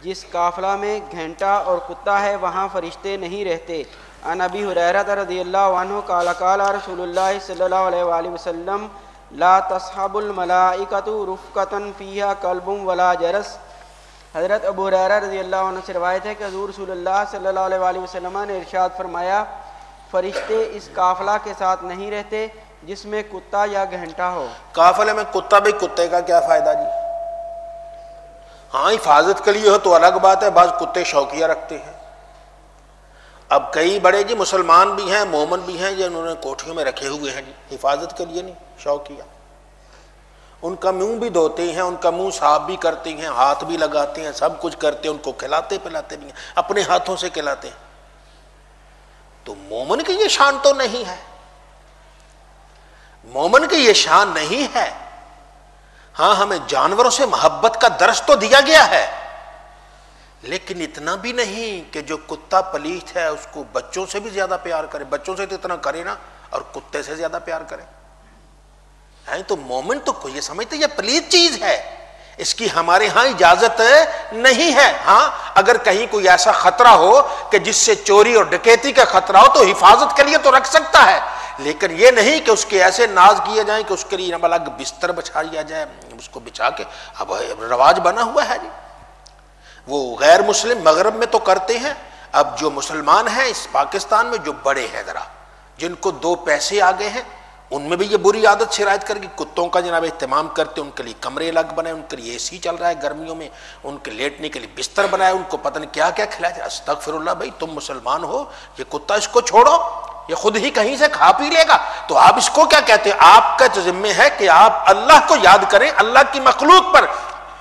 جس قافلہ میں گھنٹا اور کتا ہے وہاں فرشتے نہیں رہتے۔ عن ابی ہریرہ رضی اللہ عنہ قال قال رسول اللہ صلی اللہ علیہ وآلہ وسلم لا تصحب الملائکۃ رفقۃ فیہا کلب ولا جرس۔ حضرت ابو ہریرہ رضی اللہ عنہ سے روایت ہے کہ حضور رسول اللہ صلی اللہ علیہ وآلہ وسلم نے ارشاد فرمایا فرشتے اس قافلہ کے ساتھ نہیں رہتے جس میں کتا یا گھنٹا ہو۔ قافلے میں کتا بھی، کتے کا کیا فائدہ جی؟ ہاں حفاظت کے لیے ہو تو الگ بات ہے، بعض کتے شوقیہ رکھتے ہیں۔ اب کئی بڑے جی مسلمان بھی ہیں، مومن بھی ہیں، جو انہوں نے کوٹھیوں میں رکھے ہوئے ہیں جی، حفاظت کے لیے نہیں، شوقیہ۔ ان کا منہ بھی دھوتے ہیں، ان کا منہ صاف بھی کرتے ہیں، ہاتھ بھی لگاتے ہیں، سب کچھ کرتے ہیں، ان کو کھلاتے پلاتے بھی ہیں، اپنے ہاتھوں سے کھلاتے ہیں۔ تو مومن کی یہ شان تو نہیں ہے، مومن کی یہ شان نہیں ہے۔ ہاں ہمیں جانوروں سے محبت کا درس تو دیا گیا ہے، لیکن اتنا بھی نہیں کہ جو کتا پلیت ہے اس کو بچوں سے بھی زیادہ پیار کرے، بچوں سے تو اتنا کرے نا، اور کتے سے زیادہ پیار کرے۔ تو مومن تو یہ سمجھتے یہ پلیت چیز ہے، اس کی ہمارے ہاں اجازت نہیں ہے۔ ہاں اگر کہیں کوئی ایسا خطرہ ہو کہ جس سے چوری اور ڈکیتی کا خطرہ ہو تو حفاظت کے لیے تو رکھ سکتا ہے، لیکن یہ نہیں کہ اس کے ایسے ناز کیے جائیں کہ اس کے لیے الگ بستر بچھا دیا جائے، اس کو بچھا کے اب رواج بنا ہوا ہے جی۔ وہ غیر مسلم مغرب میں تو کرتے ہیں، اب جو مسلمان ہیں اس پاکستان میں جو بڑے ہیں ذرا، جن کو دو پیسے آگے ہیں، ان میں بھی یہ بری عادت شرائط کر کے کتوں کا جناب اہتمام کرتے، ان کے لیے کمرے الگ بنائے، ان کے لیے اے سی چل رہا ہے گرمیوں میں، ان کے لیٹنے کے لیے بستر بنائے، ان کو پتہ نہیں کیا کیا کھلایا جائے۔ استغفر اللہ، بھائی تم مسلمان ہو، یہ کتا اس کو چھوڑو، یہ خود ہی کہیں سے کھا پی لے گا، تو آپ اس کو کیا کہتے ہیں؟ آپ کا تو ذمہ ہے کہ آپ اللہ کو یاد کریں، اللہ کی مخلوق پر۔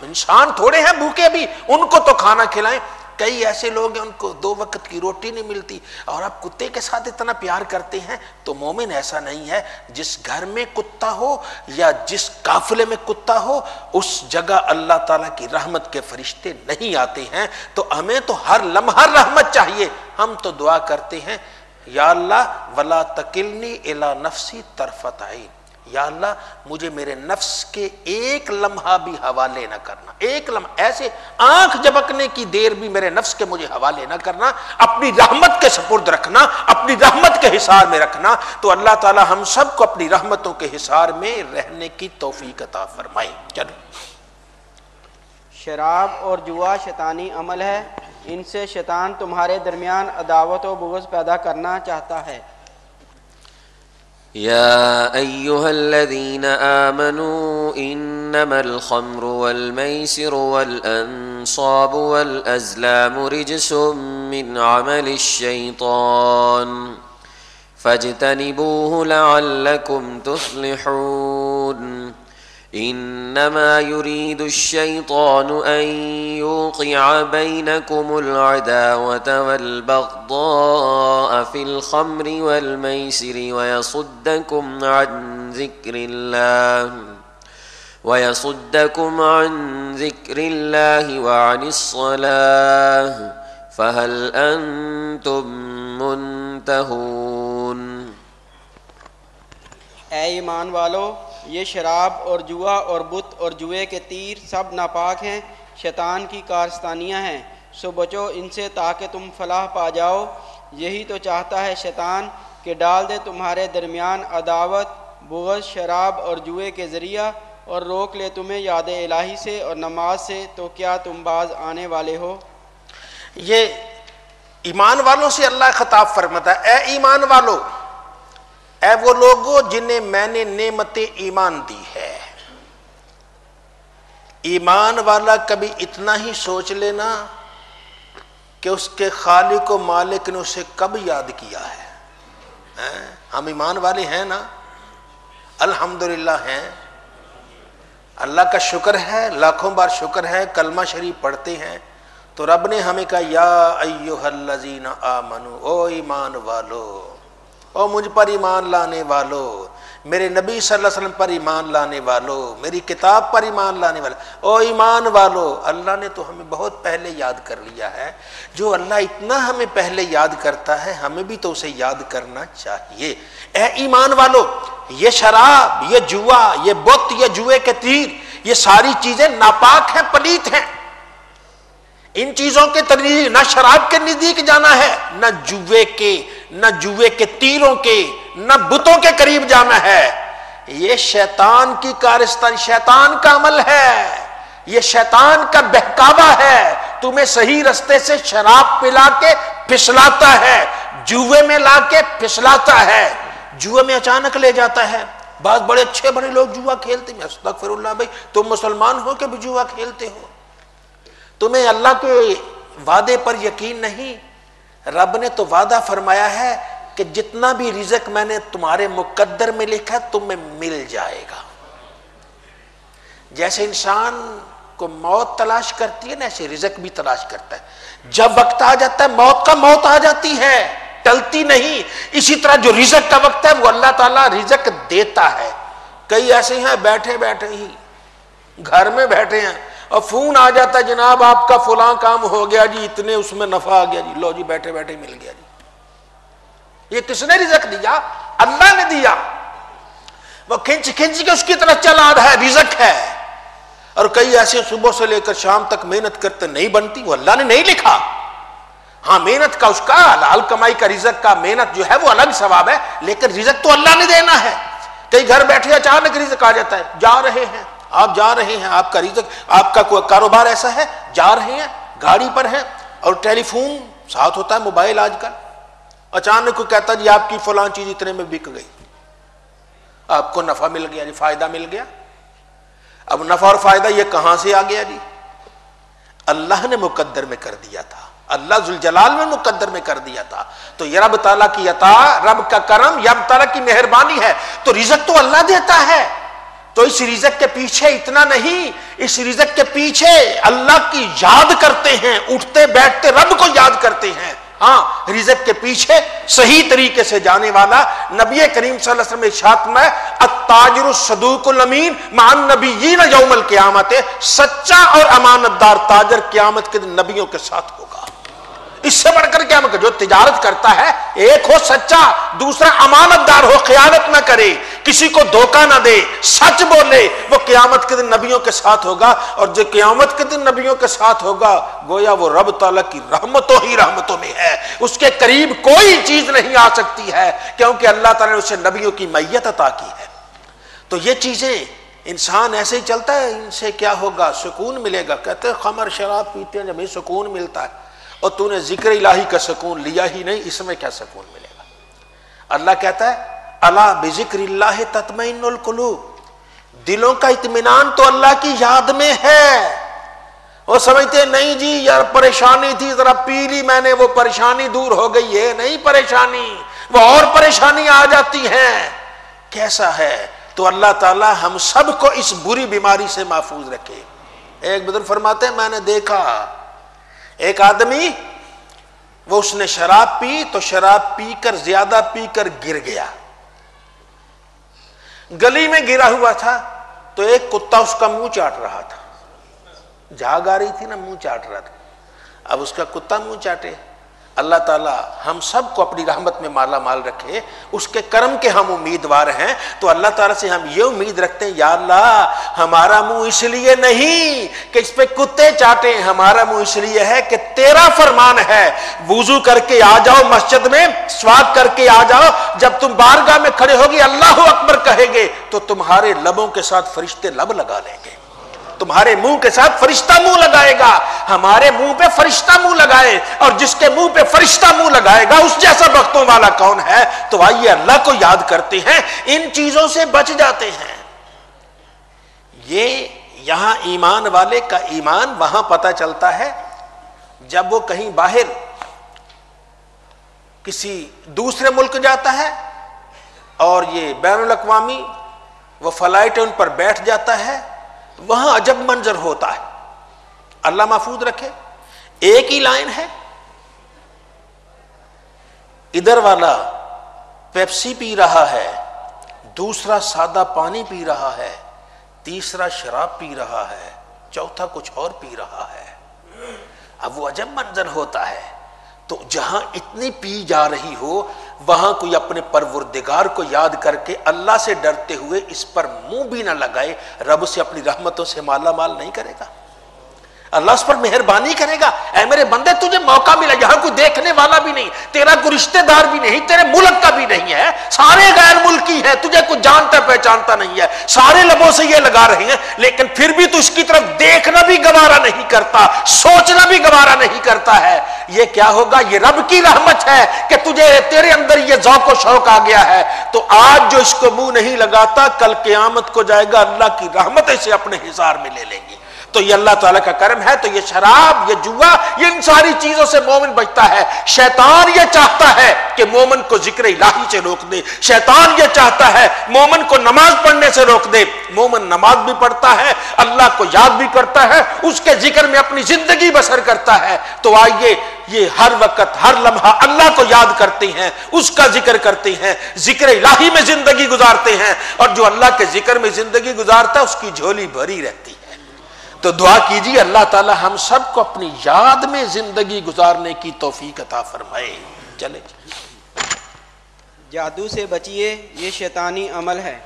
انسان تھوڑے ہیں بھوکے بھی، ان کو تو کھانا کھلائیں۔ کئی ایسے لوگ ہیں ان کو 2 وقت کی روٹی نہیں ملتی، اور آپ کتے کے ساتھ اتنا پیار کرتے ہیں۔ تو مومن ایسا نہیں ہے، جس گھر میں کتا ہو یا جس قافلے میں کتا ہو اس جگہ اللہ تعالیٰ کی رحمت کے فرشتے نہیں آتے ہیں۔ تو ہمیں تو ہر لمحہ رحمت چاہیے۔ ہم تو دعا کرتے ہیں یا اللہ ولا تکلنی الی نفسی طرفۃ عین، یا اللہ مجھے میرے نفس کے ایک لمحہ بھی حوالے نہ کرنا، ایک لمحہ ایسے آنکھ جھپکنے کی دیر بھی میرے نفس کے مجھے حوالے نہ کرنا، اپنی رحمت کے سپرد رکھنا، اپنی رحمت کے حصار میں رکھنا۔ تو اللہ تعالی ہم سب کو اپنی رحمتوں کے حصار میں رہنے کی توفیق عطا فرمائے۔ چلو، شراب اور جوا شیطانی عمل ہے، ان سے شیطان تمہارے درمیان عداوت و بغض پیدا کرنا چاہتا ہے۔ يا أيها الذين آمنوا إنما الخمر والميسر والأنصاب والأزلام رجس من عمل الشيطان فاجتنبوه لعلكم تفلحون إنما يريد الشيطان أن يوقع بينكم العداوة والبغضاء في الخمر والميسر ويصدكم عن ذكر الله وعن الصلاة فهل أنتم منتهون۔ اے ایمان والو، یہ شراب اور جوا اور بت اور جوئے کے تیر سب ناپاک ہیں، شیطان کی کارستانیاں ہیں، سو بچو ان سے تاکہ تم فلاح پا جاؤ۔ یہی تو چاہتا ہے شیطان کہ ڈال دے تمہارے درمیان عداوت بغض شراب اور جوئے کے ذریعہ، اور روک لے تمہیں یاد الہی سے اور نماز سے، تو کیا تم باز آنے والے ہو؟ یہ ایمان والوں سے اللہ خطاب فرماتا ہے، اے ایمان والو، اے وہ لوگوں جنہیں میں نے نعمت ایمان دی ہے۔ ایمان والا کبھی اتنا ہی سوچ لینا کہ اس کے خالق و مالک نے اسے کب یاد کیا ہے۔ ہم ایمان والے ہیں نا، الحمدللہ ہیں، اللہ کا شکر ہے، لاکھوں بار شکر ہے، کلمہ شریف پڑھتے ہیں، تو رب نے ہمیں کہا یا ایھا الذین آمنو، او ایمان والو، او مجھ پر ایمان لانے والو، میرے نبی صلی اللہ علیہ وسلم پر ایمان لانے والو، میری کتاب پر ایمان لانے والو، او ایمان والو۔ اللہ نے تو ہمیں بہت پہلے یاد کر لیا ہے۔ جو اللہ اتنا ہمیں پہلے یاد کرتا ہے، ہمیں بھی تو اسے یاد کرنا چاہیے۔ اے ایمان والو، یہ شراب، یہ جوا، یہ بت، یہ جوئے کے تیر، یہ ساری چیزیں ناپاک ہیں، پلیت ہیں۔ ان چیزوں کے نہ شراب کے نزدیک جانا ہے، نہ جوے کے تیروں کے، نہ بتوں کے قریب جانا ہے۔ یہ شیطان کی کارستانی، شیطان کا عمل ہے، یہ شیطان کا بہکاوا ہے، تمہیں صحیح رستے سے شراب پلا کے پھسلاتا ہے، جوے میں لا کے پھسلاتا ہے، جوے میں اچانک لے جاتا ہے۔ بعض بڑے اچھے بڑے لوگ جوا کھیلتے ہیں، استغفر اللہ بھائی، تم مسلمان ہو کہ بھی جوا کھیلتے ہو؟ تمہیں اللہ کے وعدے پر یقین نہیں؟ رب نے تو وعدہ فرمایا ہے کہ جتنا بھی رزق میں نے تمہارے مقدر میں لکھا تمہیں مل جائے گا۔ جیسے انسان کو موت تلاش کرتی ہے نا، ایسے رزق بھی تلاش کرتا ہے۔ جب وقت آ جاتا ہے موت کا، موت آ جاتی ہے، ٹلتی نہیں۔ اسی طرح جو رزق کا وقت ہے وہ اللہ تعالیٰ رزق دیتا ہے۔ کئی ایسے ہیں بیٹھے بیٹھے ہی گھر میں بیٹھے ہیں اور فون آ جاتا ہے، جناب آپ کا فلاں کام ہو گیا جی، اتنے اس میں نفع آ گیا جی، لو جی بیٹھے بیٹھے مل گیا جی۔ یہ کس نے رزق دیا؟ اللہ نے دیا۔ وہ کھنچ کھنچ کے اس کی طرف چلا رہا ہے، رزق ہے۔ اور کئی ایسے صبح سے لے کر شام تک محنت کرتے نہیں بنتی، وہ اللہ نے نہیں لکھا۔ ہاں محنت کا، اس کا حلال کمائی کا رزق کا محنت جو ہے وہ الگ ثواب ہے، لیکن رزق تو اللہ نے دینا ہے۔ کئی گھر بیٹھے اچانک رزق آ جاتا ہے، جا رہے ہیں آپ، جا رہے ہیں، آپ کا رزق، آپ کا کوئی کاروبار ایسا ہے، جا رہے ہیں گاڑی پر ہیں اور ٹیلی فون ساتھ ہوتا ہے، موبائل آج کل، اچانک کوئی کہتا جی آپ کی فلاں چیز اتنے میں بک گئی، آپ کو نفع مل گیا جی، فائدہ مل گیا۔ اب نفع اور فائدہ یہ کہاں سے آ گیا جی؟ اللہ نے مقدر میں کر دیا تھا، اللہ ذوالجلال نے مقدر میں کر دیا تھا۔ تو یہ رب تعالیٰ کی عطا، رب کا کرم، یہ رب تعالیٰ کی مہربانی ہے۔ تو رزق تو اللہ دیتا ہے، تو اس رزق کے پیچھے اتنا نہیں، اس رزق کے پیچھے اللہ کی یاد کرتے ہیں، اٹھتے بیٹھتے رب کو یاد کرتے ہیں۔ ہاں رزق کے پیچھے صحیح طریقے سے جانے والا نبی کریم صلی اللہ علیہ وسلم ارشاد میں التاجر الصدوق الامین مع النبیین یوم القیامت، سچا اور امانت دار تاجر قیامت کے دن نبیوں کے ساتھ ہوگا۔ اس سے بڑھ کر کیا جو تجارت کرتا ہے، ایک ہو سچا، دوسرا امانت دار ہو، خیانت نہ کرے، کسی کو دھوکہ نہ دے، سچ بولے، وہ قیامت کے دن نبیوں کے ساتھ ہوگا۔ اور جو قیامت کے دن نبیوں کے ساتھ ہوگا گویا وہ رب تعالیٰ کی رحمتوں ہی رحمتوں میں ہے، اس کے قریب کوئی چیز نہیں آ سکتی ہے، کیونکہ اللہ تعالیٰ نے اسے نبیوں کی معیت عطا کی ہے۔ تو یہ چیزیں انسان ایسے ہی چلتا ہے، ان سے کیا ہوگا؟ سکون ملے گا۔ کہتے ہیں خمر شراب پیتے ہیں جب ہی سکون ملتا ہے، اور تو نے ذکر الہی کا سکون لیا ہی نہیں، اس میں کیا سکون ملے گا؟ اللہ کہتا ہے الا بذکر اللہ تطمئن القلوب، دلوں کا اطمینان تو اللہ کی یاد میں ہے۔ وہ سمجھتے نہیں جی یار پریشانی تھی، ذرا پی لی میں نے، وہ پریشانی دور ہو گئی ہے، نہیں پریشانی، وہ اور پریشانی آ جاتی ہیں۔ کیسا ہے؟ تو اللہ تعالی ہم سب کو اس بری بیماری سے محفوظ رکھے۔ ایک بزرگ فرماتے ہیں میں نے دیکھا ایک آدمی، وہ اس نے شراب پی تو شراب پی کر زیادہ پی کر گر گیا، گلی میں گرا ہوا تھا، تو ایک کتا اس کا منہ چاٹ رہا تھا، جھاگ آ رہی تھی نا، منہ چاٹ رہا تھا۔ اب اس کا کتا منہ چاٹے۔ اللہ تعالی ہم سب کو اپنی رحمت میں مالا مال رکھے، اس کے کرم کے ہم امیدوار ہیں۔ تو اللہ تعالیٰ سے ہم یہ امید رکھتے ہیں یا اللہ ہمارا منہ اس لیے نہیں کہ اس پہ کتے چاٹیں، ہمارا منہ اس لیے ہے کہ تیرا فرمان ہے وضو کر کے آ جاؤ مسجد میں، سواب کر کے آ جاؤ، جب تم بارگاہ میں کھڑے ہوگی اللہ اکبر کہے گے تو تمہارے لبوں کے ساتھ فرشتے لب لگا لیں گے، تمہارے منہ کے ساتھ فرشتہ منہ لگائے گا۔ ہمارے منہ پہ فرشتہ منہ لگائے، اور جس کے منہ پہ فرشتہ منہ لگائے گا اس جیسا بختوں والا کون ہے؟ تو آئیے اللہ کو یاد کرتے ہیں، ان چیزوں سے بچ جاتے ہیں۔ یہ یہاں ایمان والے کا ایمان وہاں پتہ چلتا ہے جب وہ کہیں باہر کسی دوسرے ملک جاتا ہے اور یہ بین الاقوامی وہ فلائٹ ان پر بیٹھ جاتا ہے، وہاں عجب منظر ہوتا ہے، اللہ محفوظ رکھے۔ ایک ہی لائن ہے، ادھر والا پیپسی پی رہا ہے، دوسرا سادہ پانی پی رہا ہے، تیسرا شراب پی رہا ہے، چوتھا کچھ اور پی رہا ہے۔ اب وہ عجب منظر ہوتا ہے۔ تو جہاں اتنی پی جا رہی ہو وہاں کوئی اپنے پروردگار کو یاد کر کے اللہ سے ڈرتے ہوئے اس پر منہ بھی نہ لگائے، رب سے اپنی رحمتوں سے مالا مال نہیں کرے گا۔ اللہ اس پر مہربانی کرے گا. اے میرے بندے تجھے موقع ملا, یہاں کوئی دیکھنے والا بھی نہیں, تیرا کوئی رشتہ دار بھی نہیں, تیرے ملک کا بھی نہیں ہے, سارے غیر ملکی ہیں, تجھے کوئی جانتا پہچانتا نہیں ہے, سارے لبوں سے یہ لگا رہے ہیں, لیکن پھر بھی تو اس کی طرف دیکھنا بھی گوارا نہیں کرتا, سوچنا بھی گوارا نہیں کرتا ہے. یہ کیا ہوگا؟ یہ رب کی رحمت ہے کہ تیرے اندر یہ ذوق و شوق آ گیا ہے. تو آج جو اس کو منہ نہیں لگاتا, کل قیامت کو جائے گا اللہ کی رحمت اسے اپنے حصار میں لے لیں گی. تو یہ اللہ تعالیٰ کا کرم ہے. تو یہ شراب, یہ جوا, یہ ان ساری چیزوں سے مومن بچتا ہے. شیطان یہ چاہتا ہے کہ مومن کو ذکر الہی سے روک دے, شیطان یہ چاہتا ہے مومن کو نماز پڑھنے سے روک دے. مومن نماز بھی پڑھتا ہے, اللہ کو یاد بھی کرتا ہے, اس کے ذکر میں اپنی زندگی بسر کرتا ہے. تو آئیے یہ ہر وقت ہر لمحہ اللہ کو یاد کرتے ہیں, اس کا ذکر کرتے ہیں, ذکر الہی میں زندگی گزارتے ہیں. اور جو اللہ کے ذکر میں زندگی گزارتا ہے اس کی جھولی بھری رہتی ہے. تو دعا کیجیے اللہ تعالی ہم سب کو اپنی یاد میں زندگی گزارنے کی توفیق عطا فرمائے. چلے جادو سے بچیے, یہ شیطانی عمل ہے.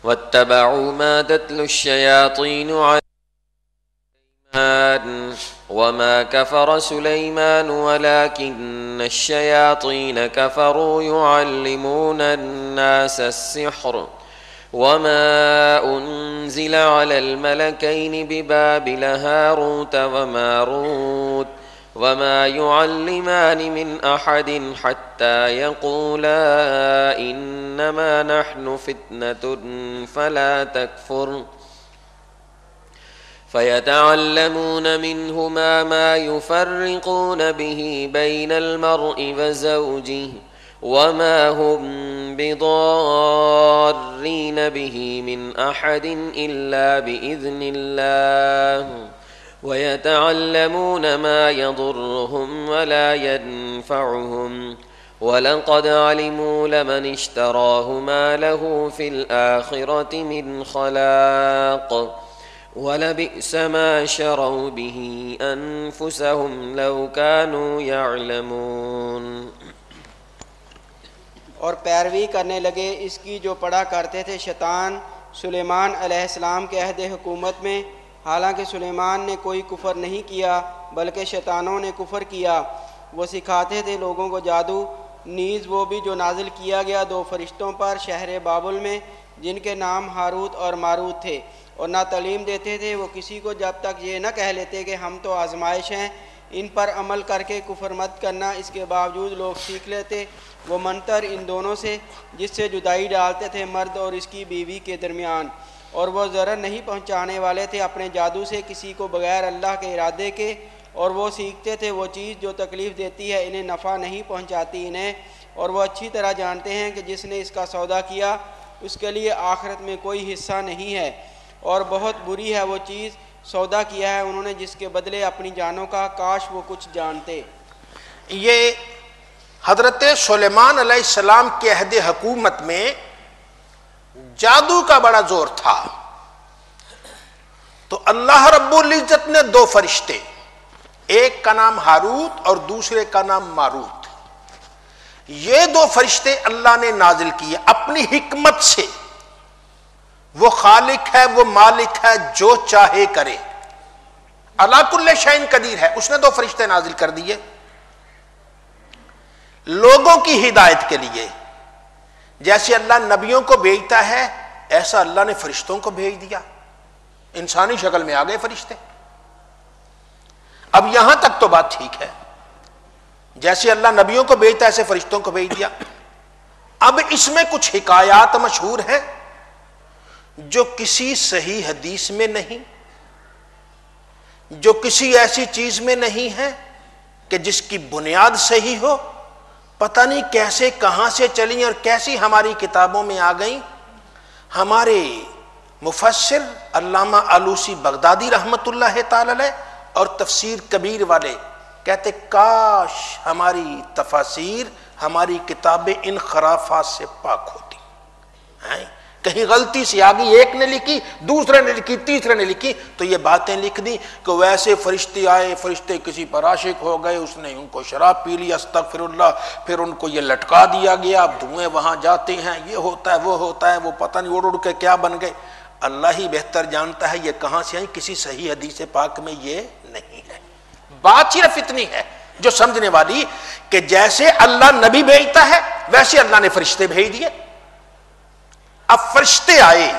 واتبعوا ما تتلو الشياطين على سليمان وما كفر سليمان ولكن الشياطين كفروا يعلمون الناس السحر وما أنزل على الملكين ببابل هاروت وماروت وما يعلمان من أحد حتى يقولا إنما نحن فتنة فلا تكفر فيتعلمون منهما ما يفرقون به بين المرء وزوجه وما هم بضارين به من أحد إلا بإذن الله ويتعلمون ما يضرهم ولا ينفعهم وَلَقَدْ عَلِمُوا لَمَنِ اشْتَرَاهُ مَا لَهُ فِي الْآخِرَةِ مِنْ خَلَاقٍ وَلَبِئْسَ مَا شَرَوْا بِهِ أَنفُسَهُمْ لَوْ كَانُوا يَعْلَمُونَ. اور پیروی کرنے لگے اس کی جو پڑھا کرتے تھے شیطان سلیمان علیہ السلام کے عہد حکومت میں، حالانکہ سلیمان نے کوئی کفر نہیں کیا بلکہ شیطانوں نے کفر کیا. وہ سکھاتے تھے لوگوں کو جادو، نیز وہ بھی جو نازل کیا گیا 2 فرشتوں پر شہر بابل میں، جن کے نام ہاروت اور ماروت تھے. اور نہ تعلیم دیتے تھے وہ کسی کو جب تک یہ نہ کہہ لیتے کہ ہم تو آزمائش ہیں، ان پر عمل کر کے کفر مت کرنا. اس کے باوجود لوگ سیکھ لیتے. وہ منتر ان دونوں سے جس سے جدائی ڈالتے تھے مرد اور اس کی بیوی کے درمیان، اور وہ ضرر نہیں پہنچانے والے تھے اپنے جادو سے کسی کو بغیر اللہ کے ارادے کے. اور وہ سیکھتے تھے وہ چیز جو تکلیف دیتی ہے انہیں نفع نہیں پہنچاتی انہیں. اور وہ اچھی طرح جانتے ہیں کہ جس نے اس کا سودا کیا اس کے لیے آخرت میں کوئی حصہ نہیں ہے، اور بہت بری ہے وہ چیز سودا کیا ہے انہوں نے جس کے بدلے اپنی جانوں کا. کاش وہ کچھ جانتے. یہ حضرت سلیمان علیہ السلام کے عہد حکومت میں جادو کا بڑا زور تھا. تو اللہ رب العزت نے 2 فرشتے، ایک کا نام ہاروت اور دوسرے کا نام ماروت، یہ 2 فرشتے اللہ نے نازل کیے اپنی حکمت سے. وہ خالق ہے، وہ مالک ہے، جو چاہے کرے. علی کل شیء قدیر ہے. اس نے 2 فرشتے نازل کر دیے لوگوں کی ہدایت کے لیے. جیسے اللہ نبیوں کو بھیجتا ہے ایسا اللہ نے فرشتوں کو بھیج دیا. انسانی شکل میں آ گئے فرشتے. اب یہاں تک تو بات ٹھیک ہے، جیسے اللہ نبیوں کو بھیجتا ہے ایسے فرشتوں کو بھیج دیا. اب اس میں کچھ حکایات مشہور ہیں جو کسی صحیح حدیث میں نہیں، جو کسی ایسی چیز میں نہیں ہے کہ جس کی بنیاد صحیح ہو. پتہ نہیں کیسے کہاں سے چلیں اور کیسی ہماری کتابوں میں آ گئیں. ہمارے مفسر علامہ آلوسی بغدادی رحمت اللہ تعالی علیہ اور تفسیر کبیر والے کہتے کاش ہماری تفاسیر، ہماری کتابیں ان خرافات سے پاک ہوتی. کہیں غلطی سے آ گئی، ایک نے لکھی، دوسرے نے لکھی، تیسرے نے لکھی تو یہ باتیں لکھ دی کہ ویسے فرشتے آئے، فرشتے کسی پر عاشق ہو گئے، اس نے ان کو شراب پی لی، استغفر اللہ، پھر ان کو یہ لٹکا دیا گیا، اب دھوئیں وہاں جاتے ہیں، یہ ہوتا ہے وہ ہوتا ہے، وہ پتہ نہیں اڑ اڑ کے کیا بن گئے. اللہ ہی بہتر جانتا ہے یہ کہاں سے آئی، کسی صحیح حدیث پاک میں یہ نہیں ہے۔ بات صرف اتنی ہے جو سمجھنے والی کہ جیسے اللہ نبی بھیجتا ہے ویسے اللہ نے فرشتے بھیج دیے۔ اب فرشتے آئے،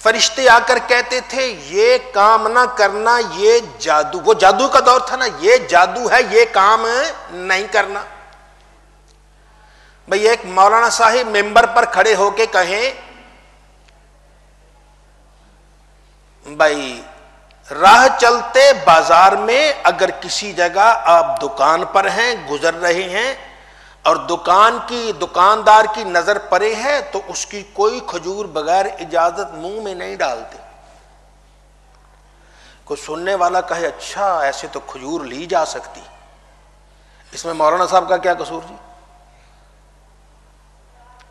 فرشتے آ کر کہتے تھے یہ کام نہ کرنا، یہ جادو، وہ جادو کا دور تھا نا، یہ جادو ہے، یہ کام نہیں کرنا۔ بھئی ایک مولانا صاحب ممبر پر کھڑے ہو کے کہیں بھائی راہ چلتے بازار میں اگر کسی جگہ آپ دکان پر ہیں، گزر رہے ہیں اور دکاندار کی نظر پڑے ہے تو اس کی کوئی کھجور بغیر اجازت منہ میں نہیں ڈالتے۔ کوئی سننے والا کہے اچھا ایسے تو کھجور لی جا سکتی، اس میں مولانا صاحب کا کیا قصور جی؟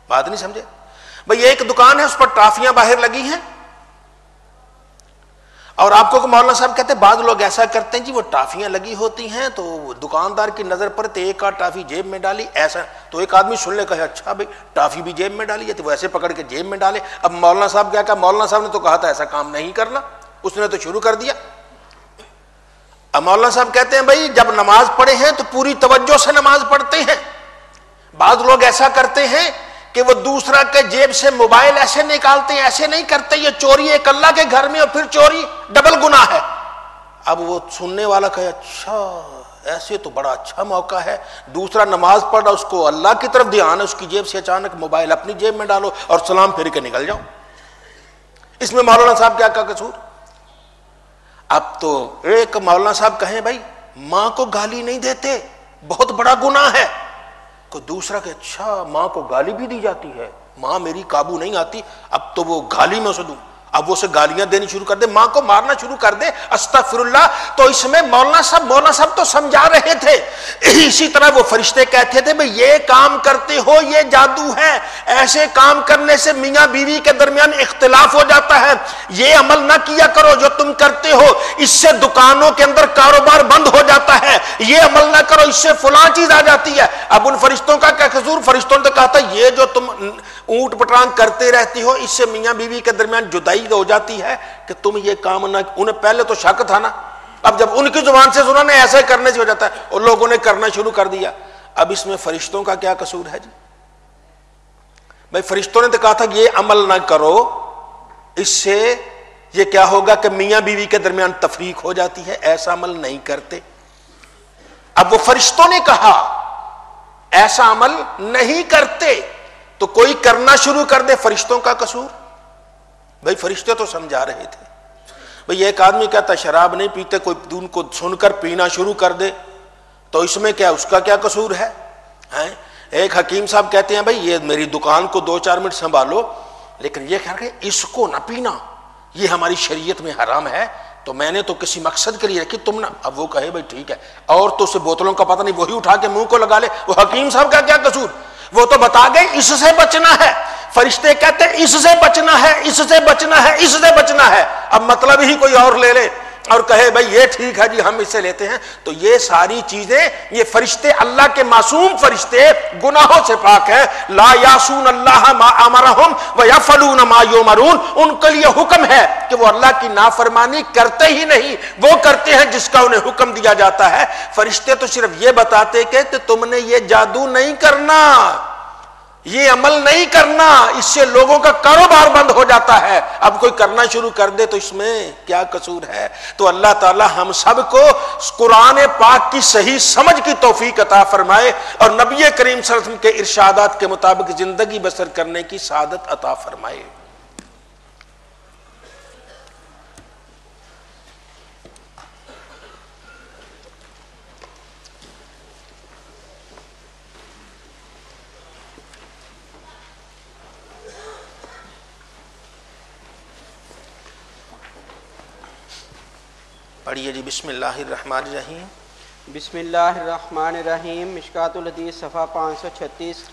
بات نہیں سمجھے؟ بھئی ایک دکان ہے اس پر ٹافیاں باہر لگی ہیں اور آپ کو مولانا صاحب کہتے ہیں بعض لوگ ایسا کرتے ہیں جی وہ ٹافیاں لگی ہوتی ہیں تو دکاندار کی نظر پر تو ایک آدھ ٹافی جیب میں ڈالی، ایسا تو ایک آدمی سن لے کہے اچھا بھئی ٹافی بھی جیب میں ڈالی ہے تو وہ ایسے پکڑ کے جیب میں ڈالے۔ اب مولانا صاحب کیا کہا؟ مولانا صاحب نے تو کہا تھا ایسا کام نہیں کرنا، اس نے تو شروع کر دیا۔ اب مولانا صاحب کہتے ہیں بھئی جب نماز پڑھے ہیں تو پوری توجہ سے نماز پڑھتے ہیں۔ بعض لوگ ایسا کرتے ہیں کہ وہ دوسرا کے جیب سے موبائل ایسے نکالتے ہیں، ایسے نہیں کرتے، یہ چوری ایک اللہ کے گھر میں اور پھر چوری ڈبل گناہ ہے۔ اب وہ سننے والا کہے اچھا ایسے تو بڑا اچھا موقع ہے، دوسرا نماز پڑھ رہا اس کو اللہ کی طرف دھیان ہے، اس کی جیب سے اچانک موبائل اپنی جیب میں ڈالو اور سلام پھر کے نکل جاؤ، اس میں مولانا صاحب کیا قصور؟ اب تو ایک مولانا صاحب کہیں بھائی ماں کو گالی نہیں دیتے، بہت بڑا گناہ ہے، کوئی دوسرا کہ اچھا ماں کو گالی بھی دی جاتی ہے، ماں میری قابو نہیں آتی، اب تو وہ گالی میں اسے دوں، اب وہ اسے گالیاں دینی شروع کر دے، ماں کو مارنا شروع کر دے، استغفر اللہ۔ تو اس میں مولانا صاحب تو سمجھا رہے تھے، اسی طرح وہ فرشتے کہتے تھے بھئی یہ کام کرتے ہو یہ جادو ہے، ایسے کام کرنے سے میاں بیوی کے درمیان اختلاف ہو جاتا ہے، یہ عمل نہ کیا کرو جو تم کرتے ہو، اس سے دکانوں کے اندر کاروبار بند ہو جاتا ہے، یہ عمل نہ کرو اس سے فلاں چیز آ جاتی ہے۔ اب ان فرشتوں کا کیا قصور؟ فرشتوں نے کہا تھا یہ جو تم اونٹ پٹرانگ کرتے رہتی ہو اس سے میاں بیوی کے درمیان جدائی ہو جاتی ہے کہ تم یہ کام نہ، انہیں پہلے تو شک تھا نا، اب جب ان کی زبان سے سنا نے ایسے کرنے سے ہو جاتا ہے اور لوگوں نے کرنا شروع کر دیا۔ اب اس میں فرشتوں کا کیا قصور ہے جی؟ بھائی فرشتوں نے تو کہا تھا یہ عمل نہ کرو، اس سے یہ کیا ہوگا کہ میاں بیوی کے درمیان تفریق ہو جاتی ہے، ایسا عمل نہیں کرتے۔ اب وہ فرشتوں نے کہا ایسا عمل نہیں کرتے تو کوئی کرنا شروع کر دے، فرشتوں کا قصور؟ بھائی فرشتے تو سمجھا رہے تھے۔ بھئی ایک آدمی کہتا شراب نہیں پیتے، کوئی ان کو سن کر پینا شروع کر دے تو اس میں کیا، اس کا کیا قصور ہے؟ ایک حکیم صاحب کہتے ہیں بھئی یہ میری دکان کو 2-4 منٹ سنبھالو لیکن یہ کہہ رہے اس کو نہ پینا، یہ ہماری شریعت میں حرام ہے، تو میں نے تو کسی مقصد کے لیے رکھی، تم نہ۔ اب وہ کہے بھئی ٹھیک ہے، اور تو اسے بوتلوں کا پتہ نہیں وہی اٹھا کے منہ کو لگا لے، وہ حکیم صاحب کا کیا قصور؟ وہ تو بتا گئے اس سے بچنا ہے، فرشتے کہتے ہیں اس سے بچنا ہے، اس سے بچنا ہے، اس سے بچنا ہے، اب مطلب ہی کوئی اور لے لے اور کہے بھئی یہ ٹھیک ہے جی ہم اس سے لیتے ہیں، تو یہ ساری چیزیں، یہ فرشتے اللہ کے معصوم فرشتے گناہوں سے پاک ہیں، لا یعصون اللہ ما امرہم ویفعلون ما یؤمرون، ان کے لیے حکم ہے کہ وہ اللہ کی نافرمانی کرتے ہی نہیں، وہ کرتے ہیں جس کا انہیں حکم دیا جاتا ہے۔ فرشتے تو صرف یہ بتاتے کہ تم نے یہ جادو نہیں کرنا، یہ عمل نہیں کرنا، اس سے لوگوں کا کاروبار بند ہو جاتا ہے، اب کوئی کرنا شروع کر دے تو اس میں کیا قصور ہے؟ تو اللہ تعالی ہم سب کو قرآن پاک کی صحیح سمجھ کی توفیق عطا فرمائے اور نبی کریم صلی اللہ علیہ وسلم کے ارشادات کے مطابق زندگی بسر کرنے کی سعادت عطا فرمائے۔ پڑھیے جی بسم اللہ الرحمن الرحیم۔ بسم اللہ الرحمن الرحیم۔ مشکات الحدیث صفحہ 536۔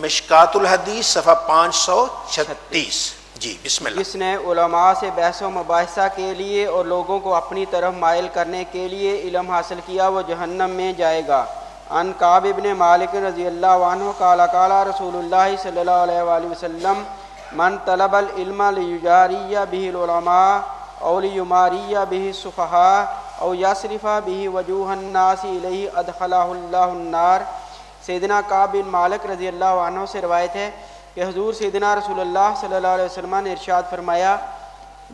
مشکات الحدیث صفحہ 536 جی بسم اللہ۔ جس نے علماء سے بحث و مباحثہ کے لیے اور لوگوں کو اپنی طرف مائل کرنے کے لیے علم حاصل کیا وہ جہنم میں جائے گا۔ عن کعب بن مالک رضی اللہ عنہ قال قال رسول اللہ صلی اللہ علیہ وآلہ وسلم من طلب العلم لیجاری به العلماء او لیماری به السفہاء او یصرف به وجوہ الناس الیہ ادخلہ اللہ النار۔ سیدنا کعب بن مالک رضی اللہ عنہ سے روایت ہے کہ حضور سیدنا رسول اللہ صلی اللہ علیہ وسلم نے ارشاد فرمایا،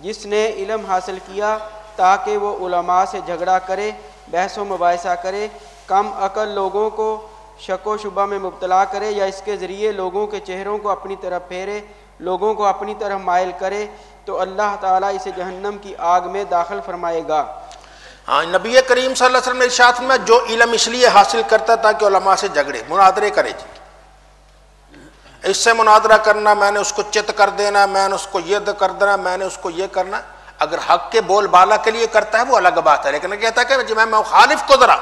جس نے علم حاصل کیا تاکہ وہ علماء سے جھگڑا کرے، بحث و مباحثہ کرے، کم عقل لوگوں کو شک و شبہ میں مبتلا کرے، یا اس کے ذریعے لوگوں کے چہروں کو اپنی طرف پھیرے، لوگوں کو اپنی طرف مائل کرے، تو اللہ تعالیٰ اسے جہنم کی آگ میں داخل فرمائے گا۔ ہاں، نبی کریم صلی اللہ علیہ وسلم نے ارشاد میں جو علم اس لیے حاصل کرتا تاکہ علماء سے جھگڑے مناظرے کرے، جی اس سے مناظرہ کرنا، میں نے اس کو چت کر دینا، میں نے اس کو یہ کر دینا، میں نے اس کو یہ کرنا، اگر حق کے بول بالا کے لیے کرتا ہے وہ الگ بات ہے، لیکن کہتا ہے کہ جی میں مخالف کو ذرا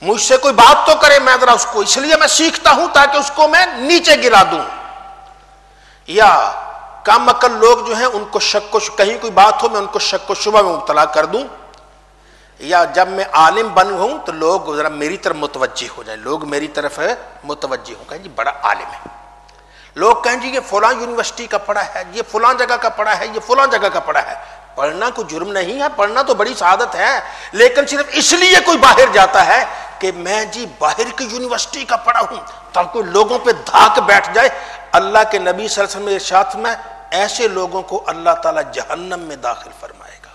مجھ سے کوئی بات تو کرے، میں ذرا اس کو اس لیے میں سیکھتا ہوں تاکہ اس کو میں نیچے گرا دوں، یا کم عقل لوگ جو ہیں ان کو شک و کہیں کوئی بات ہو میں ان کو شک و شبہ میں مبتلا کر دوں، یا جب میں عالم بن ہوں تو لوگ ذرا میری طرف متوجہ ہو جائیں، لوگ میری طرف متوجہ ہوں، کہیں جی بڑا عالم ہے، لوگ کہیں جی یہ فلاں یونیورسٹی کا پڑھا ہے، یہ فلاں جگہ کا پڑھا ہے، یہ فلاں جگہ کا پڑھا ہے۔ پڑھنا کوئی جرم نہیں ہے، پڑھنا تو بڑی سعادت ہے، لیکن صرف اس لیے کوئی باہر جاتا ہے کہ میں جی باہر کی یونیورسٹی کا پڑھا ہوں تاکہ لوگوں پہ دھاک بیٹھ جائے۔ اللہ کے نبی صلی اللہ علیہ وسلم نے ارشاد میں ایسے لوگوں کو اللہ تعالیٰ جہنم میں داخل فرمائے گا۔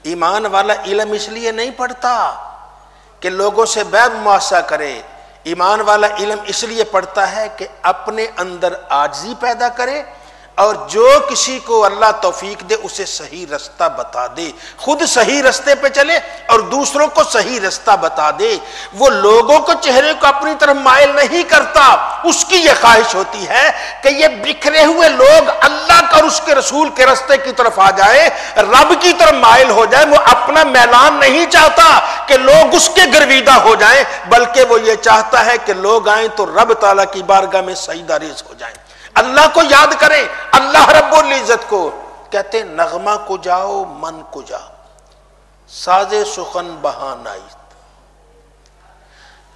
ایمان والا علم اس لیے نہیں پڑھتا کہ لوگوں سے بیع مباحثہ کرے، ایمان والا علم اس لیے پڑھتا ہے کہ اپنے اندر عاجزی پیدا کرے، اور جو کسی کو اللہ توفیق دے اسے صحیح رستہ بتا دے، خود صحیح رستے پہ چلے اور دوسروں کو صحیح رستہ بتا دے۔ وہ لوگوں کو چہرے کو اپنی طرف مائل نہیں کرتا، اس کی یہ خواہش ہوتی ہے کہ یہ بکھرے ہوئے لوگ اللہ کا اور اس کے رسول کے رستے کی طرف آ جائے، رب کی طرف مائل ہو جائے۔ وہ اپنا میلان نہیں چاہتا کہ لوگ اس کے گرویدہ ہو جائیں، بلکہ وہ یہ چاہتا ہے کہ لوگ آئیں تو رب تعالیٰ کی بارگاہ میں سجدہ ریز ہو جائیں، اللہ کو یاد کریں، اللہ رب العزت کو۔ کہتے نغمہ کو جاؤ من کو جا، ساز سخن بہانائیت۔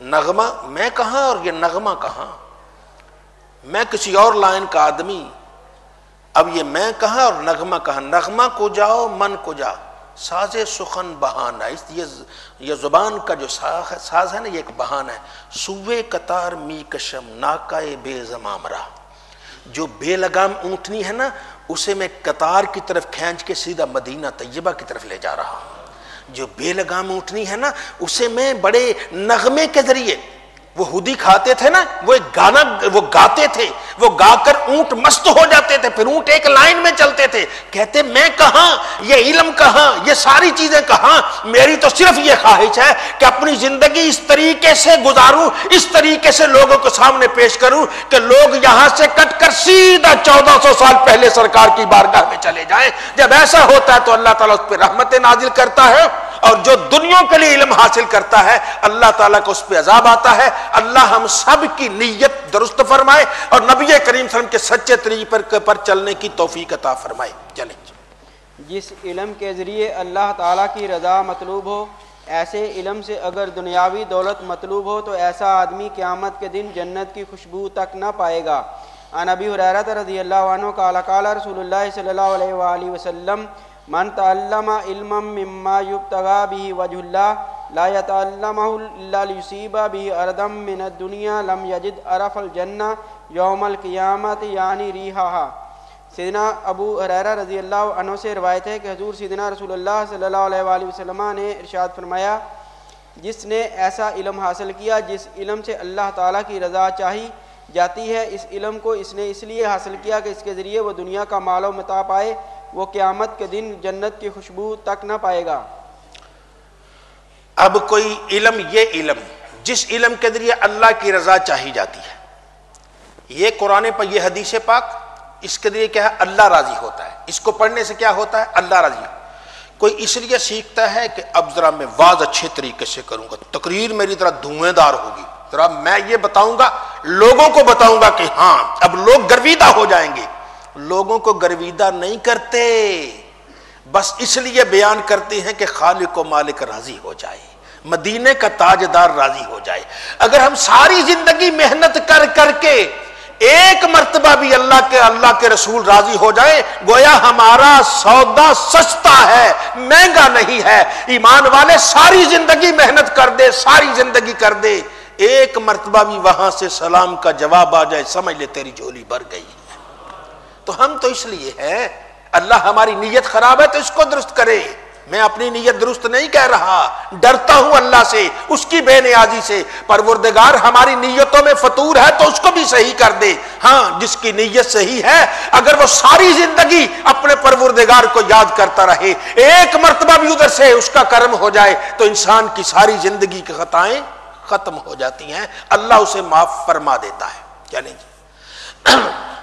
نغمہ میں کہاں اور یہ نغمہ کہاں، میں کسی اور لائن کا آدمی، اب یہ میں کہاں اور نغمہ کہاں۔ نغمہ کو جاؤ من کو جا، ساز سخن بہانائیت۔ یہ زبان کا جو ساز ہے نا، یہ ایک بہانہ ہے۔ سوے قطار می کشم ناکائے بے زمام راہ، جو بے لگام اونٹنی ہے نا اسے میں قطار کی طرف کھینچ کے سیدھا مدینہ طیبہ کی طرف لے جا رہا ہوں۔ جو بے لگام اونٹنی ہے نا اسے میں بڑے نغمے کے ذریعے، وہ ہودی کھاتے تھے نا، وہ ایک گانا وہ گاتے تھے، وہ گا کر اونٹ مست ہو جاتے تھے، پھر اونٹ ایک لائن میں چلتے تھے۔ کہتے میں کہاں، یہ علم کہاں، یہ ساری چیزیں کہاں، میری تو صرف یہ خواہش ہے کہ اپنی زندگی اس طریقے سے گزاروں، اس طریقے سے لوگوں کے سامنے پیش کروں کہ لوگ یہاں سے کٹ کر سیدھا 1400 سال پہلے سرکار کی بارگاہ میں چلے جائیں۔ جب ایسا ہوتا ہے تو اللہ تعالیٰ اس پہ رحمتیں نازل کرتا ہے، اور جو دنیا کے لیے علم حاصل کرتا ہے اللہ تعالیٰ کو اس پہ عذاب آتا ہے۔ اللہ ہم سب کی نیت درست فرمائے اور نبی کریم صلی اللہ علیہ وسلم کے سچے طریقے پر چلنے کی توفیق عطا فرمائے۔ چلیں، جس علم کے ذریعے اللہ تعالیٰ کی رضا مطلوب ہو، ایسے علم سے اگر دنیاوی دولت مطلوب ہو تو ایسا آدمی قیامت کے دن جنت کی خوشبو تک نہ پائے گا۔ عن ابی ہریرہ رضی اللہ عنہ قال قال رسول اللہ صلی اللہ علیہ وآلہ وسلم من تعلم علما مما یبتغى به وجه الله لا يتعلمه الا ليصيب به اردا من الدنيا لم يجد عرف الجنة يوم القيامة یعنی ریحها۔ سیدنا ابو ہریرہ رضی اللہ عنہ سے روایت ہے کہ حضور سیدنا رسول اللہ صلی اللہ علیہ وآلہ وسلم نے ارشاد فرمایا، جس نے ایسا علم حاصل کیا جس علم سے اللہ تعالیٰ کی رضا چاہی جاتی ہے، اس علم کو اس نے اس لیے حاصل کیا کہ اس کے ذریعے وہ دنیا کا مال و متاع پائے، وہ قیامت کے دن جنت کی خوشبو تک نہ پائے گا۔ اب کوئی علم، یہ علم جس علم کے ذریعے اللہ کی رضا چاہی جاتی ہے، یہ قرآن پر یہ حدیث پاک، اس کے ذریعے کیا ہے اللہ راضی ہوتا ہے، اس کو پڑھنے سے کیا ہوتا ہے اللہ راضی۔ کوئی اس لیے سیکھتا ہے کہ اب ذرا میں واز اچھے طریقے سے کروں گا، تقریر میری ذرا دھویں دار ہوگی، ذرا میں یہ بتاؤں گا، لوگوں کو بتاؤں گا کہ ہاں اب لوگ گرویدہ ہو جائیں گے۔ لوگوں کو گرویدہ نہیں کرتے، بس اس لیے بیان کرتے ہیں کہ خالق و مالک راضی ہو جائے، مدینے کا تاجدار راضی ہو جائے۔ اگر ہم ساری زندگی محنت کر کر کے ایک مرتبہ بھی اللہ کے رسول راضی ہو جائے گویا ہمارا سودا سستا ہے، مہنگا نہیں ہے۔ ایمان والے ساری زندگی محنت کر دے، ساری زندگی کر دے، ایک مرتبہ بھی وہاں سے سلام کا جواب آ جائے، سمجھ لے تیری جھولی بھر گئی ہے۔ تو ہم تو اس لیے ہیں، اللہ ہماری نیت خراب ہے تو اس کو درست کرے۔ میں اپنی نیت درست نہیں کہہ رہا، ڈرتا ہوں اللہ سے، اس کی بے نیازی سے۔ پروردگار ہماری نیتوں میں فطور ہے تو اس کو بھی صحیح کر دے۔ ہاں، جس کی نیت صحیح ہے اگر وہ ساری زندگی اپنے پروردگار کو یاد کرتا رہے، ایک مرتبہ بھی ادھر سے اس کا کرم ہو جائے تو انسان کی ساری زندگی کی خطائیں ختم ہو جاتی ہیں، اللہ اسے معاف فرما دیتا ہے۔ چلیں جی۔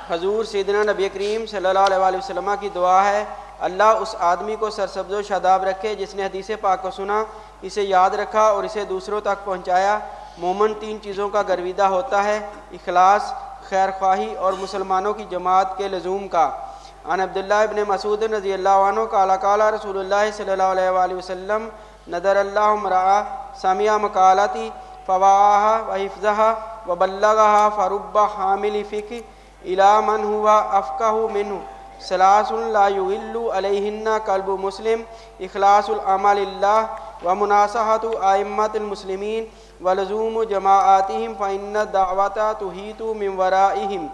حضور سیدنا نبی کریم صلی اللہ علیہ وسلم کی دعا ہے، اللہ اس آدمی کو سرسبز و شاداب رکھے جس نے حدیث پاک کو سنا، اسے یاد رکھا اور اسے دوسروں تک پہنچایا۔ مومن تین چیزوں کا گرویدہ ہوتا ہے، اخلاص، خیر خواہی اور مسلمانوں کی جماعت کے لزوم کا۔ عن عبداللہ ابن مسعود رضی اللہ عنہ قال قال رسول اللہ صلی اللہ علیہ وآلہ وسلم نذر اللہ امرأ سمع مقالتی فوعاها وحفظها وبلغها فرب حامل فقہ الى من هو افقہ منہ ثلاث لا يغل علیہن قلب مسلم اخلاص العمل للہ ومناصحۃ ائمۃ المسلمین ولزوم جماعاتہم فإن الدعوۃ تحیط من ورائہم۔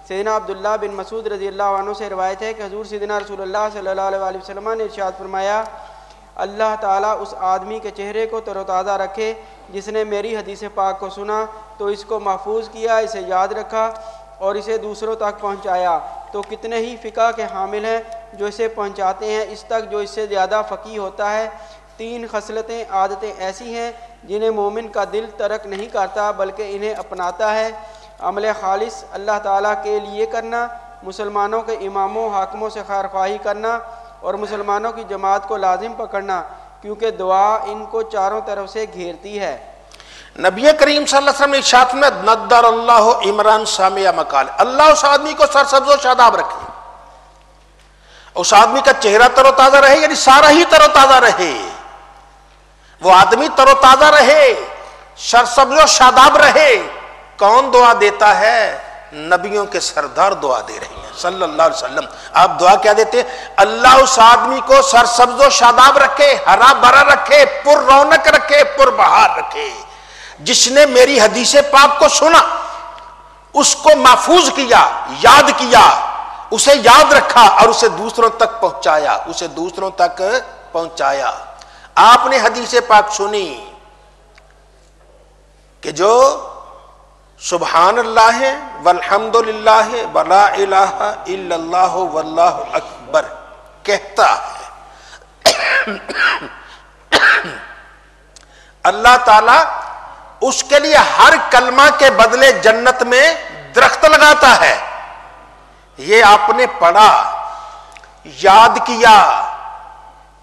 سیدنا عبداللہ بن مسعود رضی اللہ عنہ سے روایت ہے کہ حضور سیدنا رسول اللہ صلی اللہ علیہ وآلہ وسلم نے ارشاد فرمایا، اللہ تعالیٰ اس آدمی کے چہرے کو تر و تازہ رکھے جس نے میری حدیث پاک کو سنا تو اس کو محفوظ کیا، اسے یاد رکھا اور اسے دوسروں تک پہنچایا۔ تو کتنے ہی فقہ کے حامل ہیں جو اسے پہنچاتے ہیں اس تک جو اس سے زیادہ فقیہ ہوتا ہے۔ تین خصلتیں، عادتیں ایسی ہیں جنہیں مومن کا دل ترک نہیں کرتا بلکہ انہیں اپناتا ہے۔ عمل خالص اللہ تعالیٰ کے لیے کرنا، مسلمانوں کے اماموں حاکموں سے خیر خواہی کرنا اور مسلمانوں کی جماعت کو لازم پکڑنا، کیونکہ دعا ان کو چاروں طرف سے گھیرتی ہے۔ نبی کریم صلی اللہ علیہ وسلم نے ارشاد میں نضر اللہ عمران سامع مقال، اللہ اس آدمی کو سرسبز و شاداب رکھے، اس آدمی کا چہرہ تر و تازہ رہے، یعنی سارا ہی تر و تازہ رہے، وہ آدمی تر و تازہ رہے، سرسبز و شاداب رہے۔ کون دعا دیتا ہے؟ نبیوں کے سردار دعا دے رہے ہیں صلی اللہ علیہ وسلم۔ آپ دعا کیا دیتے ہیں؟ اللہ اس آدمی کو سرسبز و شاداب رکھے، ہرا بھرا رکھے، پر رونق رکھے، پر بہار رکھے۔ جس نے میری حدیث پاک کو سنا، اس کو محفوظ کیا، یاد کیا، اسے یاد رکھا اور اسے دوسروں تک پہنچایا، اسے دوسروں تک پہنچایا۔ آپ نے حدیث پاک سنی کہ جو سبحان اللہ والحمد للہ ولا الہ الا اللہ واللہ اکبر کہتا ہے، اللہ تعالی اس کے لیے ہر کلمہ کے بدلے جنت میں درخت لگاتا ہے۔ یہ آپ نے پڑھا، یاد کیا،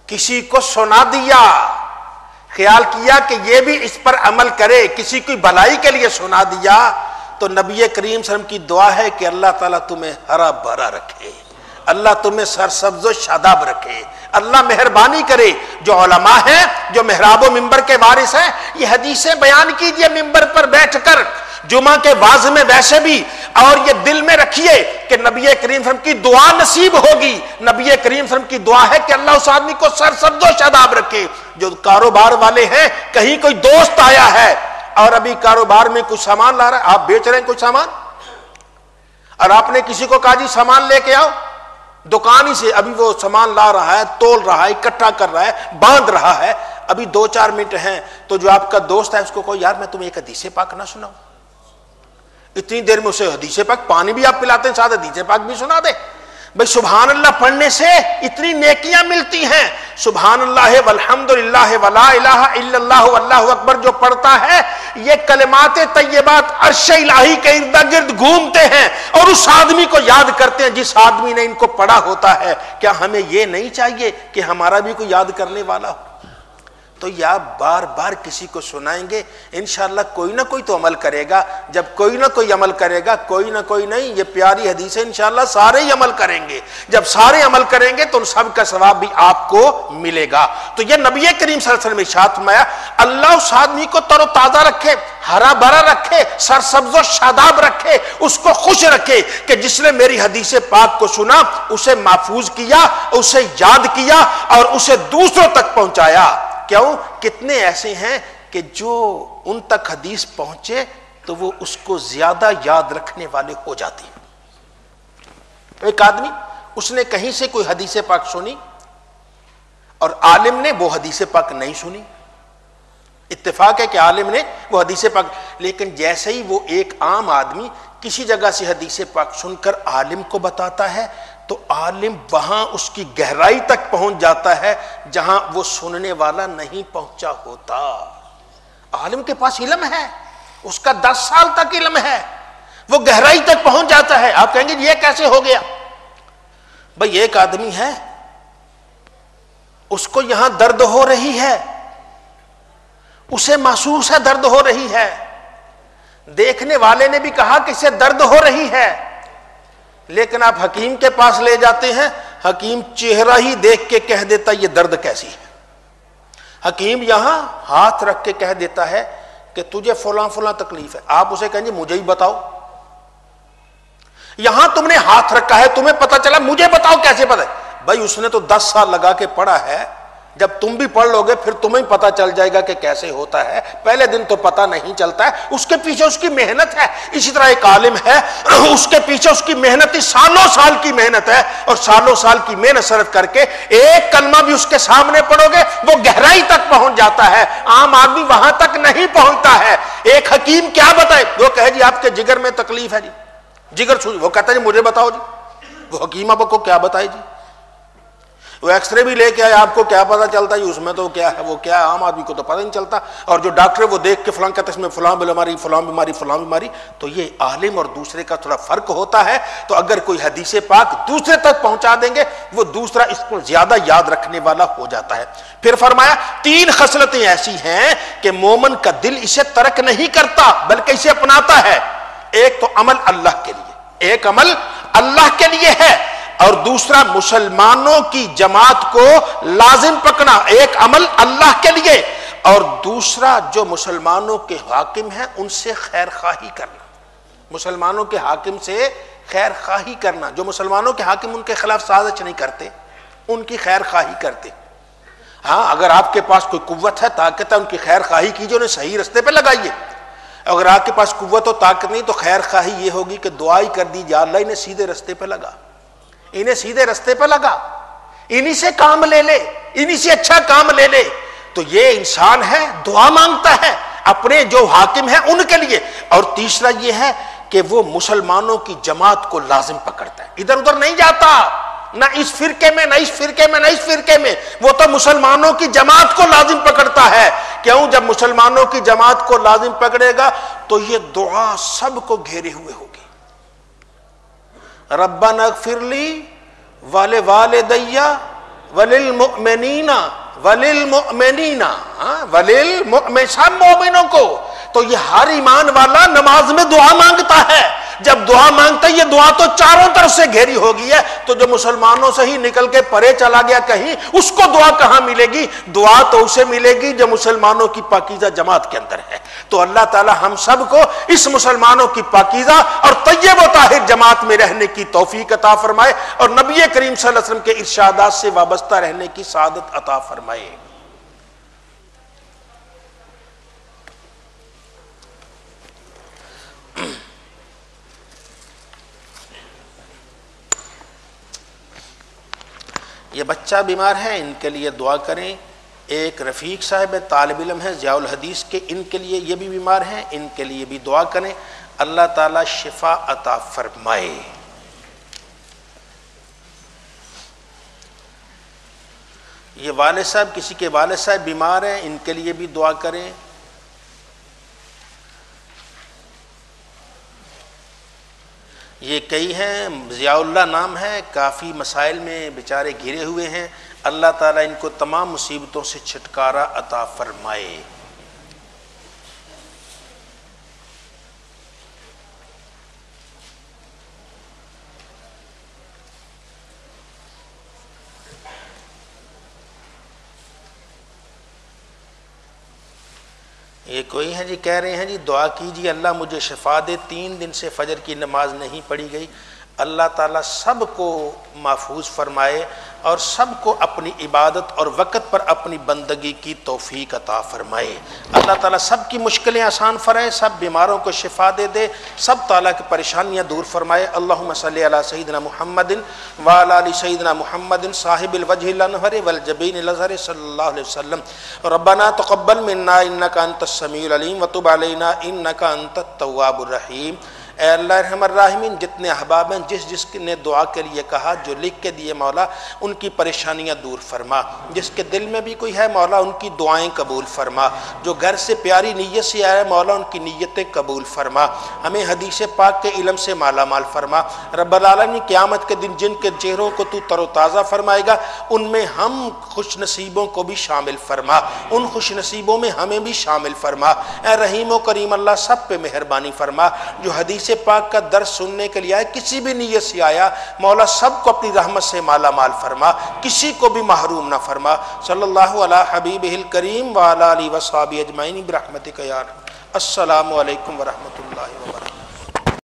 کسی کو سنا دیا، خیال کیا کہ یہ بھی اس پر عمل کرے، کسی کی بھلائی کے لیے سنا دیا، تو نبی کریم صلی اللہ علیہ وسلم کی دعا ہے کہ اللہ تعالیٰ تمہیں ہرا بھرا رکھے، اللہ تمہیں سرسبز و شاداب رکھے، اللہ مہربانی کرے۔ جو علماء ہیں، جو محراب و ممبر کے وارث ہیں، یہ حدیثیں بیان کیجئے ممبر پر بیٹھ کر، جمعہ کے واعظ میں ویسے بھی، اور یہ دل میں رکھیے کہ نبی کریم صلی اللہ علیہ وسلم کی دعا نصیب ہوگی۔ نبی کریم صلی اللہ علیہ وسلم کی دعا ہے کہ اللہ اس آدمی کو سرسبز و شاداب رکھے۔ جو کاروبار والے ہیں، کہیں کوئی دوست آیا ہے اور ابھی کاروبار میں کچھ سامان لا رہا ہے، آپ بیچ رہے ہیں کچھ سامان، اور آپ نے کسی کو کہا جی سامان لے کے آؤ، دکان ہی سے ابھی وہ سامان لا رہا ہے، تول رہا ہے، اکٹھا کر رہا ہے، باندھ رہا ہے، ابھی 2-4 منٹ ہیں، تو جو آپ کا دوست ہے اس کو کہو یار میں تمہیں ایک حدیث پاک نہ سناؤں، اتنی دیر میں اسے حدیث پاک، پانی بھی آپ پلاتے ہیں ساتھ حدیث پاک بھی سنا دے۔ بھئی سبحان اللہ پڑھنے سے اتنی نیکیاں ملتی ہیں۔ سبحان اللہ والحمد للہ ولا الہ الا اللہ واللہ اکبر جو پڑھتا ہے، یہ کلمات طیبات عرش الہی کے ارد گرد گھومتے ہیں اور اس آدمی کو یاد کرتے ہیں جس آدمی نے ان کو پڑھا ہوتا ہے۔ کیا ہمیں یہ نہیں چاہیے کہ ہمارا بھی کوئی یاد کرنے والا ہو؟ تو یا بار بار کسی کو سنائیں گے، انشاءاللہ کوئی نہ کوئی تو عمل کرے گا. جب کوئی نہ کوئی عمل کرے گا، کوئی نہ کوئی نہیں، یہ پیاری حدیث ہے، انشاءاللہ سارے ہی عمل کریں گے. جب سارے عمل کریں گے تو ان سب کا ثواب بھی آپ کو ملے گا. تو یہ نبی کریم صلی اللہ علیہ وسلم نے ارشاد فرمایا اللہ اس آدمی کو تر و تازہ رکھے، ہرا بھرا رکھے، سرسبز و شاداب رکھے، اس کو خوش رکھے کہ جس نے میری حدیث پاک کو سنا، اسے محفوظ کیا، اسے یاد کیا اور اسے دوسروں تک پہنچایا. کیوں؟ کتنے ایسے ہیں کہ جو ان تک حدیث پہنچے تو وہ اس کو زیادہ یاد رکھنے والے ہو جاتے ہیں. ایک آدمی اس نے کہیں سے کوئی حدیث پاک سنی اور عالم نے وہ حدیث پاک نہیں سنی. اتفاق ہے کہ عالم نے وہ حدیث پاک، لیکن جیسے ہی وہ ایک عام آدمی کسی جگہ سے حدیث پاک سن کر عالم کو بتاتا ہے تو عالم وہاں اس کی گہرائی تک پہنچ جاتا ہے جہاں وہ سننے والا نہیں پہنچا ہوتا. عالم کے پاس علم ہے، اس کا 10 سال تک علم ہے، وہ گہرائی تک پہنچ جاتا ہے. آپ کہیں گے یہ کیسے ہو گیا؟ بھئی ایک آدمی ہے، اس کو یہاں درد ہو رہی ہے، اسے محسوس ہے درد ہو رہی ہے، دیکھنے والے نے بھی کہا کہ اسے درد ہو رہی ہے، لیکن آپ حکیم کے پاس لے جاتے ہیں، حکیم چہرہ ہی دیکھ کے کہہ دیتا یہ درد کیسی ہے. حکیم یہاں ہاتھ رکھ کے کہہ دیتا ہے کہ تجھے فلاں فلاں تکلیف ہے. آپ اسے کہیں گے مجھے ہی بتاؤ. یہاں تم نے ہاتھ رکھا ہے، تمہیں پتا چلا، مجھے بتاؤ کیسے پتا ہے؟ بھائی اس نے تو 10 سال لگا کے پڑھا ہے، جب تم بھی پڑھ لو گے پھر تمہیں پتا چل جائے گا کہ کیسے ہوتا ہے. پہلے دن تو پتا نہیں چلتا ہے، اس کے پیچھے اس کی محنت ہے. اسی طرح ایک عالم ہے، اس کے پیچھے اس کی محنت، سالوں سال کی محنت ہے، اور سالوں سال کی محنت صرف کر کے ایک کلمہ بھی اس کے سامنے پڑھو گے وہ گہرائی تک پہنچ جاتا ہے. عام آدمی وہاں تک نہیں پہنچتا ہے. ایک حکیم کیا بتائے؟ وہ کہے جی آپ کے جگر میں تکلیف ہے، جی جگر چھو، وہ کہتا ہے جی مجھے بتاؤ. جی وہ حکیم آپ کو کیا بتائے؟ جی وہ ایکس رے بھی لے کے آئے، آپ کو کیا پتا چلتا ہے اس میں تو کیا ہے وہ کیا ہے؟ عام آدمی کو تو پتہ نہیں چلتا. اور جو ڈاکٹر وہ دیکھ کے فلاں کہتے ہیں اس میں فلاں بیماری فلاں بیماری فلاں بیماری. تو یہ عالم اور دوسرے کا تھوڑا فرق ہوتا ہے. تو اگر کوئی حدیث پاک دوسرے تک پہنچا دیں گے وہ دوسرا اس کو زیادہ یاد رکھنے والا ہو جاتا ہے. پھر فرمایا 3 خصلتیں ایسی ہیں کہ مومن کا دل اسے ترک نہیں کرتا بلکہ اسے اپناتا ہے. ایک تو عمل اللہ کے لیے، ایک عمل اللہ کے لیے ہے، اور دوسرا مسلمانوں کی جماعت کو لازم پکڑنا، ایک عمل اللہ کے لیے، اور دوسرا جو مسلمانوں کے حاکم ہیں ان سے خیر خواہی کرنا. مسلمانوں کے حاکم سے خیر خواہی کرنا. جو مسلمانوں کے حاکم ان کے خلاف سازش نہیں کرتے، ان کی خیر خواہی کرتے. ہاں اگر آپ کے پاس کوئی قوت ہے، طاقت ہے، ان کی خیر خواہی کیجیے، انہیں صحیح رستے پہ لگائیے. اگر آپ کے پاس قوت و طاقت نہیں تو خیر خواہی یہ ہوگی کہ دعائی کر دیجیے اللہ انہیں سیدھے رستے پہ لگا، انہیں سیدھے رستے پہ لگا، انہی سے کام لے لے، انہی سے اچھا کام لے لے. تو یہ انسان ہے دعا مانگتا ہے اپنے جو حاکم ہیں ان کے لیے. اور تیسرا یہ ہے کہ وہ مسلمانوں کی جماعت کو لازم پکڑتا ہے، ادھر ادھر نہیں جاتا، نہ اس فرقے میں نہ اس فرقے میں نہ اس فرقے میں، وہ تو مسلمانوں کی جماعت کو لازم پکڑتا ہے. کیوں؟ جب مسلمانوں کی جماعت کو لازم پکڑے گا تو یہ دعا سب کو گھیرے ہوئے ہوگی. ربنا اغفر لی ولوالدی وللمؤمنین وللمؤمنین، سب مومنوں کو. تو یہ ہر ایمان والا نماز میں دعا مانگتا ہے. جب دعا مانگتا ہے یہ دعا تو چاروں طرف سے گھیری ہو گئی ہے. تو جو مسلمانوں سے ہی نکل کے پرے چلا گیا کہیں، اس کو دعا کہاں ملے گی؟ دعا تو اسے ملے گی جو مسلمانوں کی پاکیزہ جماعت کے اندر ہے. تو اللہ تعالی ہم سب کو اس مسلمانوں کی پاکیزہ اور طیب و طاہر جماعت میں رہنے کی توفیق عطا فرمائے، اور نبی کریم صلی اللہ علیہ وسلم کے ارشادات سے وابستہ رہنے کی سعادت عطا فرمائے. یہ بچہ بیمار ہے، ان کے لیے دعا کریں. ایک رفیق صاحب طالب علم ہے ضیاء الحدیث کے، ان کے لیے یہ بھی بیمار ہیں، ان کے لیے بھی دعا کریں. اللہ تعالیٰ شفا عطا فرمائے. یہ والد صاحب، کسی کے والد صاحب بیمار ہیں، ان کے لیے بھی دعا کریں. یہ کئی ہیں، ضیاء اللہ نام ہے، کافی مسائل میں بیچارے گھرے ہوئے ہیں. اللہ تعالیٰ ان کو تمام مصیبتوں سے چھٹکارا عطا فرمائے۔ یہ کوئی ہے جی کہہ رہے ہیں جی دعا کیجیے اللہ مجھے شفا دے، 3 دن سے فجر کی نماز نہیں پڑھی گئی۔ اللہ تعالیٰ سب کو محفوظ فرمائے اور سب کو اپنی عبادت اور وقت پر اپنی بندگی کی توفیق عطا فرمائے۔ اللہ تعالیٰ سب کی مشکلیں آسان فرمائے، سب بیماروں کو شفا دے، سب تعالیٰ کی پریشانیاں دور فرمائے۔ اللہم صلی علی سیدنا محمد وعلی آل سیدنا محمد صاحب الوجہ الانور والجبین الازہر صلی اللہ علیہ وسلم۔ ربنا تقبل منا انک انت السمیع العلیم وتب علینا انک انت التواب الرحیم۔ اے اللہ ارحم الراحمین، جتنے احباب ہیں جس نے دعا کے لیے کہا، جو لکھ کے دیے مولا ان کی پریشانیاں دور فرما، جس کے دل میں بھی کوئی ہے مولا ان کی دعائیں قبول فرما، جو گھر سے پیاری نیت سے آیا ہے مولا ان کی نیتیں قبول فرما، ہمیں حدیث پاک کے علم سے مالا مال فرما۔ رب العالمین قیامت کے دن جن کے چہروں کو تو تر و تازہ فرمائے گا ان میں ہم خوش نصیبوں کو بھی شامل فرما، ان خوش نصیبوں میں ہمیں بھی شامل فرما۔ اے رحیم و کریم اللہ سب پہ مہربانی فرما، جو حدیث پاک کا درس سننے کے لیے آئے کسی بھی نیت سے آیا مولا سب کو اپنی رحمت سے مالا مال فرما، کسی کو بھی محروم نہ فرما۔ صلی اللہ علی حبیبہ الکریم وعلی آلہ وصحبہ اجمعین برحمتک یا ارحم۔ السلام علیکم ورحمۃ اللہ وبرکاتہ۔